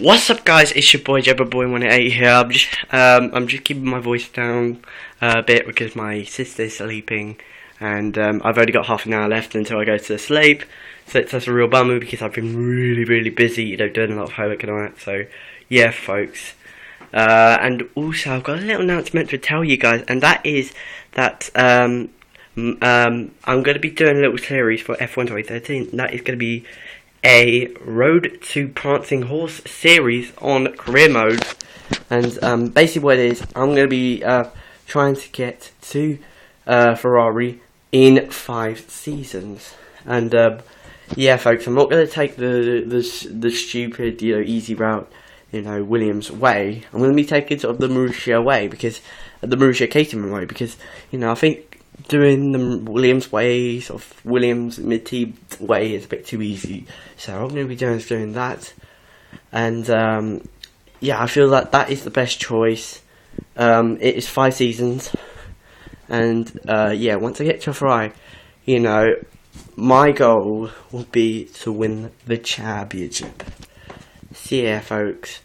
What's up, guys? It's your boy Jabberboy188 here. I'm just keeping my voice down a bit because my sister's sleeping, and I've only got half an hour left until I go to sleep. So that's a real bummer because I've been really busy, doing a lot of homework and all that. So yeah, folks. And also I've got a little announcement to tell you guys, and that is that I'm going to be doing a little series for F1 2013. That is going to be a Road to Prancing Horse series on career mode, and basically what it is, I'm going to be trying to get to Ferrari in 5 seasons, and yeah, folks, I'm not going to take the stupid, easy route, Williams way. I'm going to be taking sort of the Marussia way, because the Marussia Caterham way, because I think doing the Williams way, sort of Williams mid-team way, is a bit too easy. So what I'm going to be doing is doing that, and yeah, I feel that that is the best choice. It is 5 seasons, and yeah, once I get to Ferrari, my goal will be to win the championship. So yeah, folks,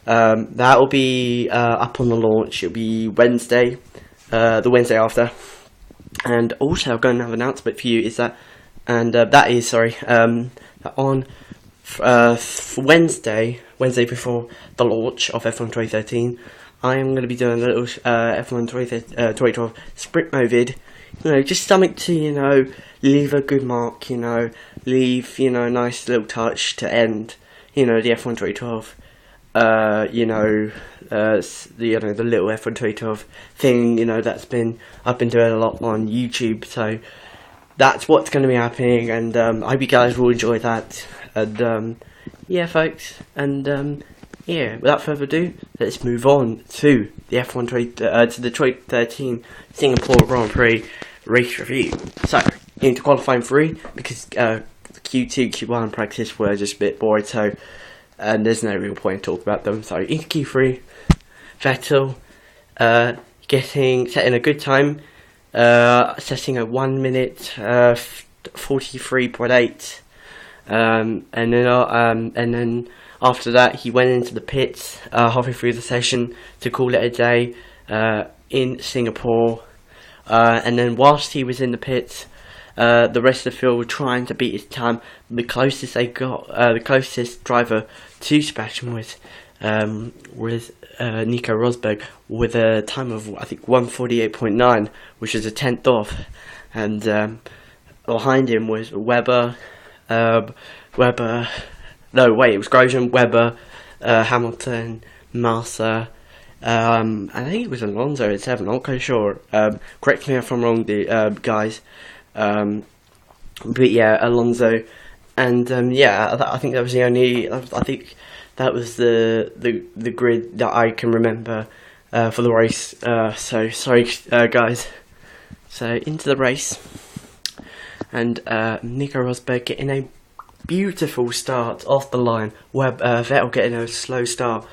that will be up on the launch. It'll be Wednesday, the Wednesday after. And also, I've got another announcement for you, is that, and that is, sorry, on Wednesday before the launch of F1 2013, I am going to be doing a little F1 2012 sprint mode vid, just something to, leave a good mark, leave, a nice little touch to end, the F1 2012, the little F1 2012 thing, I've been doing a lot on YouTube, so that's what's going to be happening, and I hope you guys will enjoy that, and yeah, folks, and yeah, without further ado, let's move on to the F1 to the 2013 Singapore Grand Prix race review. So, into qualifying 3, because Q2, Q1 practice were just a bit boring, so and there's no real point to talk about them. So into Q3, Vettel setting a good time, setting a 1 minute 43.8, and then after that he went into the pits halfway through the session to call it a day in Singapore, and then whilst he was in the pits, the rest of the field were trying to beat his time. The closest they got, the closest driver to Sebastian was Nico Rosberg, with a time of, I think, 1:48.9, which is a tenth off. And behind him was Webber. It was Grosjean, Webber, Hamilton, Massa. I think it was Alonso at 7. I'm not quite sure. Correct me if I'm wrong, guys. But yeah, Alonso, and yeah, I think that was the only. I think that was the grid that I can remember for the race. So sorry, guys. So into the race, and Nico Rosberg getting a beautiful start off the line. Vettel getting a slow start,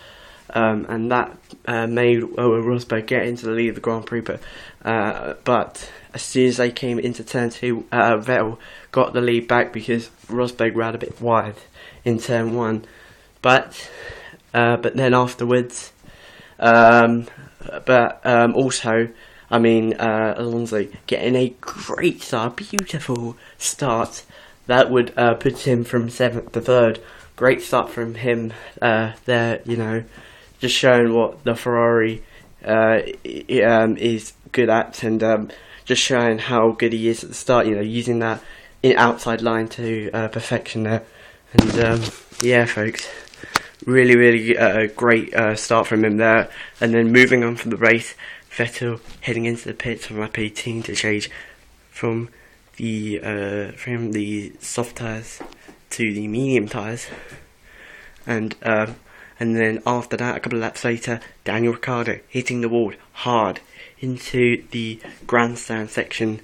and that made Rosberg get into the lead of the Grand Prix. But as soon as they came into turn 2, Vettel got the lead back because Rosberg ran a bit wide in turn 1. But then afterwards, also, Alonso getting a great start, beautiful start that would put him from 7th to 3rd. Great start from him there, just showing what the Ferrari is good at, and just showing how good he is at the start, using that outside line to perfection there. And yeah, folks, really great start from him there. And then moving on from the race, Vettel heading into the pits on lap 18 to change from the soft tyres to the medium tyres, and then after that, a couple of laps later, Daniel Ricciardo hitting the wall hard into the grandstand section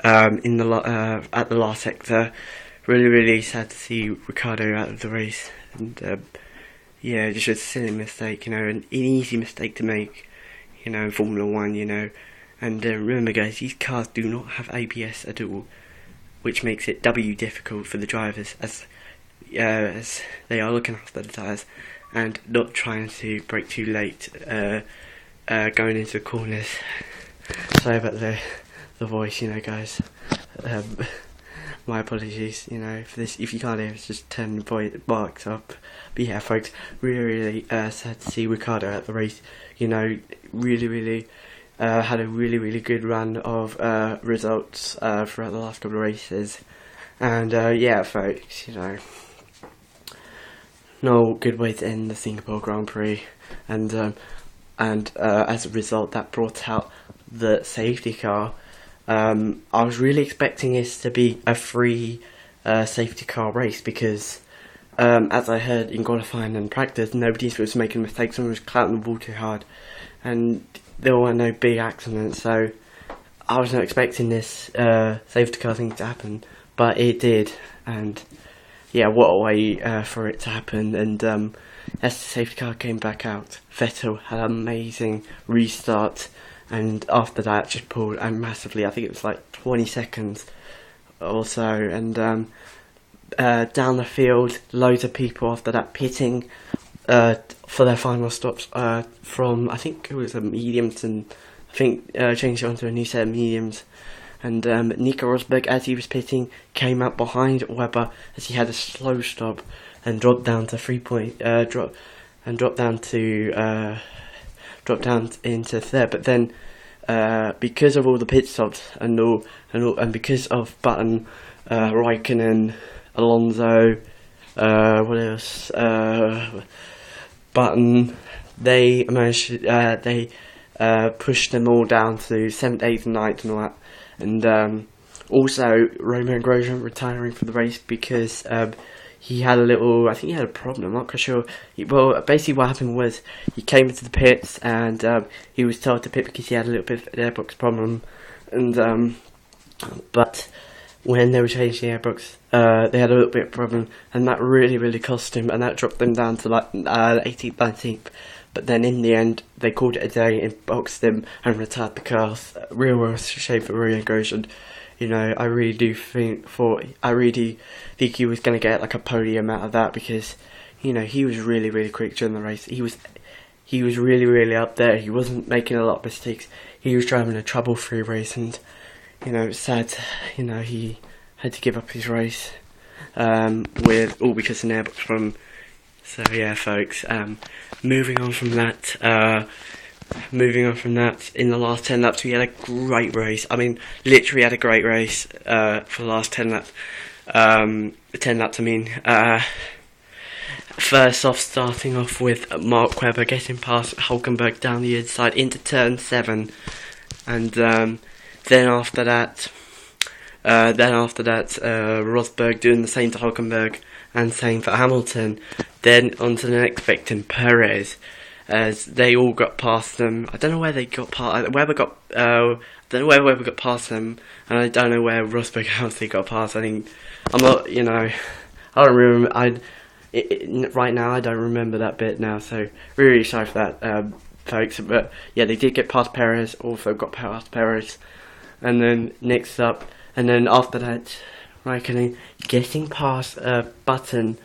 at the last sector. Really sad to see Ricciardo out of the race, and yeah, just a silly mistake, an easy mistake to make, in Formula 1, and remember, guys, these cars do not have ABS at all, which makes it doubly difficult for the drivers, as they are looking after the tyres, and not trying to brake too late going into the corners. Sorry about the voice, guys. My apologies, for this. If you can't hear, it's just turn the marks up. But yeah, folks, really sad to see Ricciardo at the race. Really had a really good run of results throughout the last couple of races. And yeah, folks, no good way to end the Singapore Grand Prix. And as a result, that brought out the safety car. I was really expecting this to be a free safety car race because, as I heard in qualifying and practice, nobody was making mistakes. Someone was clouting the ball too hard, and there were no big accidents. So I was not expecting this safety car thing to happen, but it did. And yeah, what a way for it to happen. And as the safety car came back out, Vettel had an amazing restart. And after that, just pulled massively. I think it was like 20 seconds or so. And down the field, loads of people after that pitting for their final stops from, I think it was a medium to, changed it onto a new set of mediums. And Nico Rosberg, as he was pitting, came up behind Webber as he had a slow stop and dropped down to dropped down into third. But then because of all the pit stops and because of Button, Raikkonen, Alonso, what else? Button, they managed. They pushed them all down to 7th, 8th, and 9th and all that. And also Romain Grosjean retiring for the race because he had I think he had a problem, I'm not quite sure. Well, basically what happened was he came into the pits and he was told to pit because he had a little bit of an airbox problem. And but when they were changing the airbox, they had a little bit of a problem, and that really cost him, and that dropped them down to like 18th, 19th. But then in the end, they called it a day and boxed him and retired the car. Real shame for Romain Grosjean. I really think he was going to get like a podium out of that because, he was really quick during the race. He was really up there. He wasn't making a lot of mistakes. He was driving a trouble-free race, and it's sad. He had to give up his race with all because of an airbox problem. So yeah, folks. Moving on from that, in the last 10 laps, we had a great race. I mean, literally had a great race for the last 10 laps. 10 laps, I mean. First off, starting off with Mark Webber getting past Hulkenberg down the inside into turn 7. And then after that, Rosberg doing the same to Hulkenberg and same for Hamilton. Then on to the next victim, Perez, as they all got past them. I don't know where they got past. Webber got. I don't know where Webber got past them, and I don't know where Rosberg actually got past. I think I'm not. I don't remember. Right now I don't remember that bit now. So really sorry for that, folks. But yeah, they did get past Perez. Also got past Perez, and then next up, and then after that, Raikkonen getting past Button.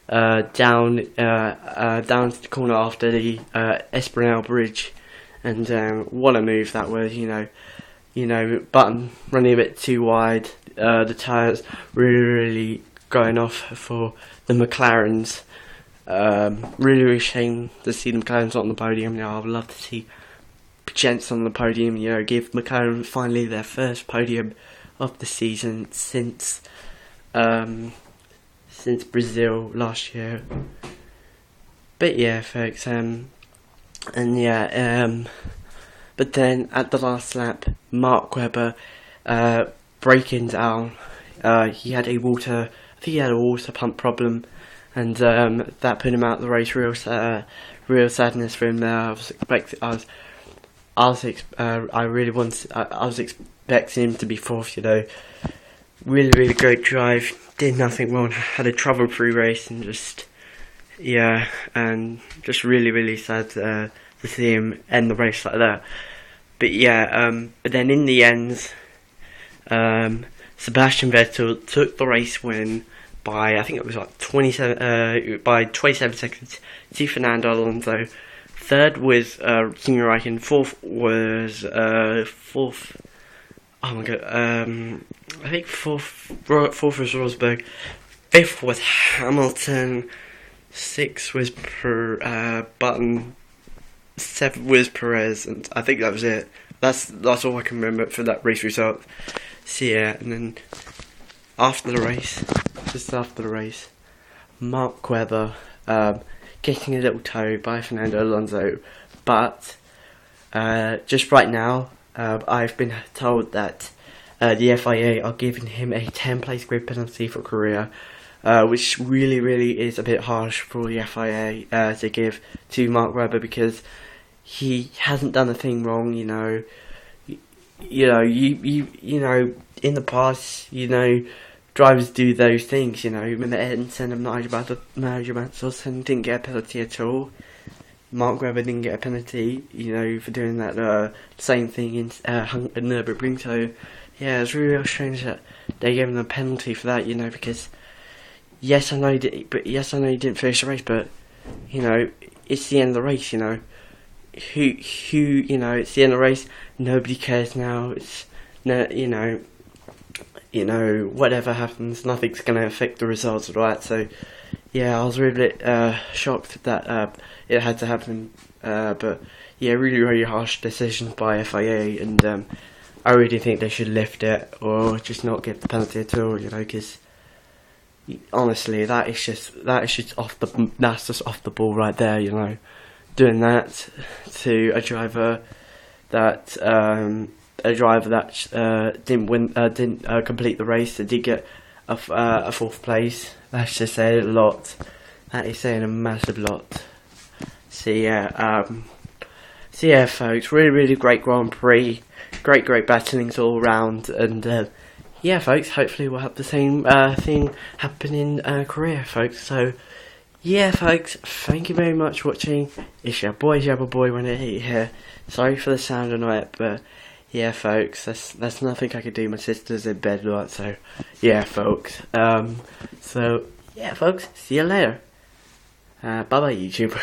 Down to the corner after the Espinal Bridge, and what a move that was. Button running a bit too wide. The tyres really going off for the McLarens. Really shame to see the McLarens not on the podium. I would love to see gents on the podium. Give McLaren finally their first podium of the season since Brazil last year. But yeah, folks, but then at the last lap, Mark Webber breaking down. He had a water pump problem, and that put him out of the race. Real sadness for him there. I was expecting him to be fourth. Really great drive. Did nothing wrong. Had a trouble-free race, and just really sad to see him end the race like that. But yeah, but then in the end, Sebastian Vettel took the race win by, I think it was like 27 seconds to Fernando Alonso. Third was Kimi Räikkönen. Fourth. Oh my god. I think fourth was Rosberg. Fifth was Hamilton. Sixth was Button. Seventh was Perez, and I think that was it. That's all I can remember for that race result. So yeah, and then just after the race, Mark Webber getting a little toe by Fernando Alonso, but just right now, I've been told that the FIA are giving him a 10-place grid penalty for Korea, which really is a bit harsh for the FIA to give to Mark Webber, because he hasn't done a thing wrong. You know, in the past, drivers do those things. Remember Ayrton Senna, Nigel Mansell didn't get a penalty at all. Mark Webber didn't get a penalty, for doing that same thing in Nürburgring. So yeah, it's really strange that they gave him a penalty for that. Because yes, I know he didn't finish the race, but it's the end of the race. It's the end of the race. Nobody cares now. It's no, whatever happens, nothing's going to affect the results, right? So yeah, I was really shocked that it had to happen. But yeah, really harsh decisions by FIA, and I really think they should lift it or just not give the penalty at all. Because honestly, that's just off the ball right there. Doing that to a driver that didn't complete the race, that did get a fourth place. That's just saying a lot. That is saying a massive lot. So yeah, folks, really great Grand Prix, great battlings all round, and yeah, folks, hopefully we'll have the same thing happen in Korea, folks. So yeah, folks, thank you very much for watching. It's your boy when I hate here. Sorry for the sound tonight, but yeah, folks, that's nothing I could do. My sister's in bed, right? So yeah, folks. So yeah, folks, see you later. Bye bye, YouTube.